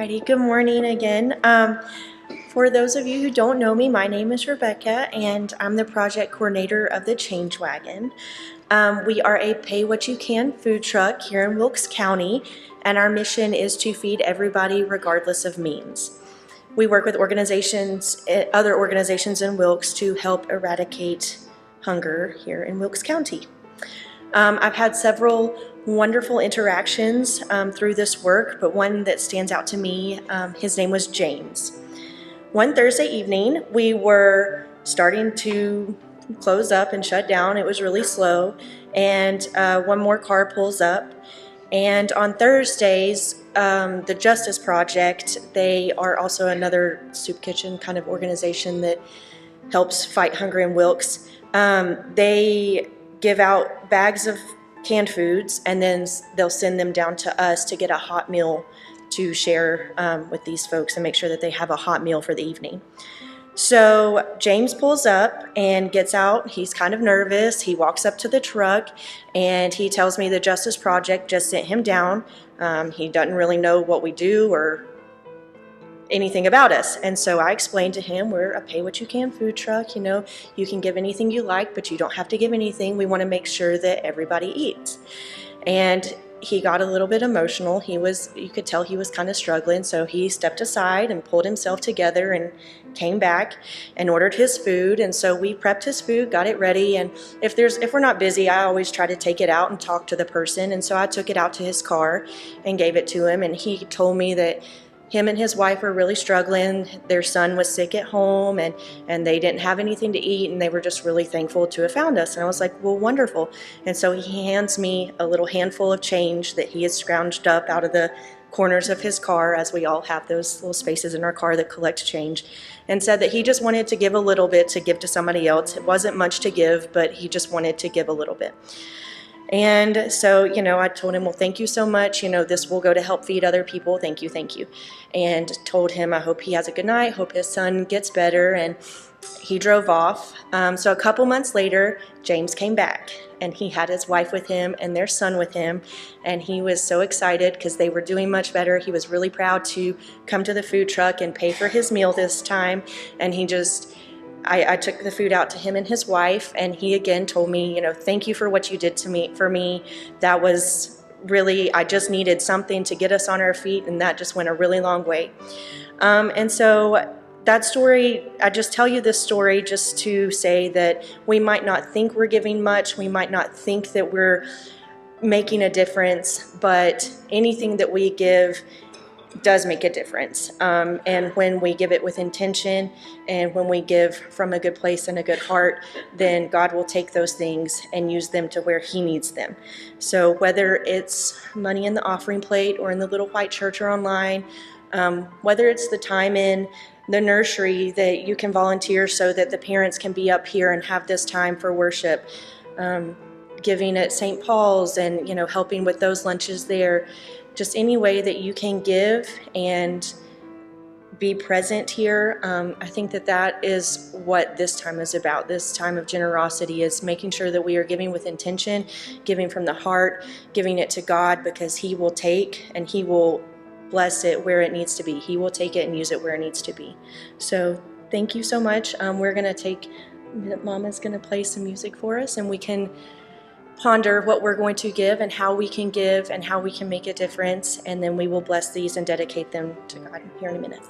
Alrighty, good morning again. For those of you who don't know me, my name is Rebecca, and I'm the project coordinator of the Change Wagon. We are a pay what you can food truck here in Wilkes County, and our mission is to feed everybody regardless of means. We work with other organizations in Wilkes to help eradicate hunger here in Wilkes County. I've had several wonderful interactions through this work, but one that stands out to me, his name was James. One Thursday evening, we were starting to close up and shut down. It was really slow, and one more car pulls up. And on Thursdays, the Justice Project, they are also another soup kitchen kind of organization that helps fight hunger in Wilkes. They give out bags of canned foods, and then they'll send them down to us to get a hot meal to share with these folks and make sure that they have a hot meal for the evening. So James pulls up and gets out. He's kind of nervous. He walks up to the truck and he tells me the Justice Project just sent him down. He doesn't really know what we do or anything about us. And so I explained to him, we're a pay what you can food truck. You know, you can give anything you like, but you don't have to give anything. We want to make sure that everybody eats. And he got a little bit emotional. You could tell he was kind of struggling. So he stepped aside and pulled himself together and came back and ordered his food. And so we prepped his food, got it ready. And if we're not busy, I always try to take it out and talk to the person. And so I took it out to his car and gave it to him. And he told me that him and his wife were really struggling. Their son was sick at home and they didn't have anything to eat, and they were just really thankful to have found us. And I was like, well, wonderful. And so he hands me a little handful of change that he had scrounged up out of the corners of his car, as we all have those little spaces in our car that collect change, and said that he just wanted to give a little bit to give to somebody else. It wasn't much to give, but he just wanted to give a little bit. And so, I told him, well, thank you so much. This will go to help feed other people. Thank you, thank you. And told him I hope he has a good night, hope his son gets better. And he drove off. So a couple months later, James came back, and he had his wife with him and their son with him. And he was so excited because they were doing much better. He was really proud to come to the food truck and pay for his meal this time. And I took the food out to him and his wife, and he again told me, thank you for what you did for me. That was really, I just needed something to get us on our feet, and that just went a really long way. And so that story, I just tell you this story just to say that we might not think we're giving much, we might not think that we're making a difference, but anything that we give does make a difference. And when we give it with intention and when we give from a good place and a good heart, then God will take those things and use them to where He needs them. So whether it's money in the offering plate or in the little white church or online, whether it's the time in the nursery that you can volunteer so that the parents can be up here and have this time for worship, giving at St. Paul's and helping with those lunches there, just any way that you can give and be present here. I think that is what this time is about. This time of generosity is making sure that we are giving with intention, giving from the heart, giving it to God, because He will take and He will bless it where it needs to be. He will take it and use it where it needs to be. So thank you so much. Mama's going to play some music for us, and we can ponder what we're going to give and how we can make a difference, and then we will bless these and dedicate them to God here in a minute.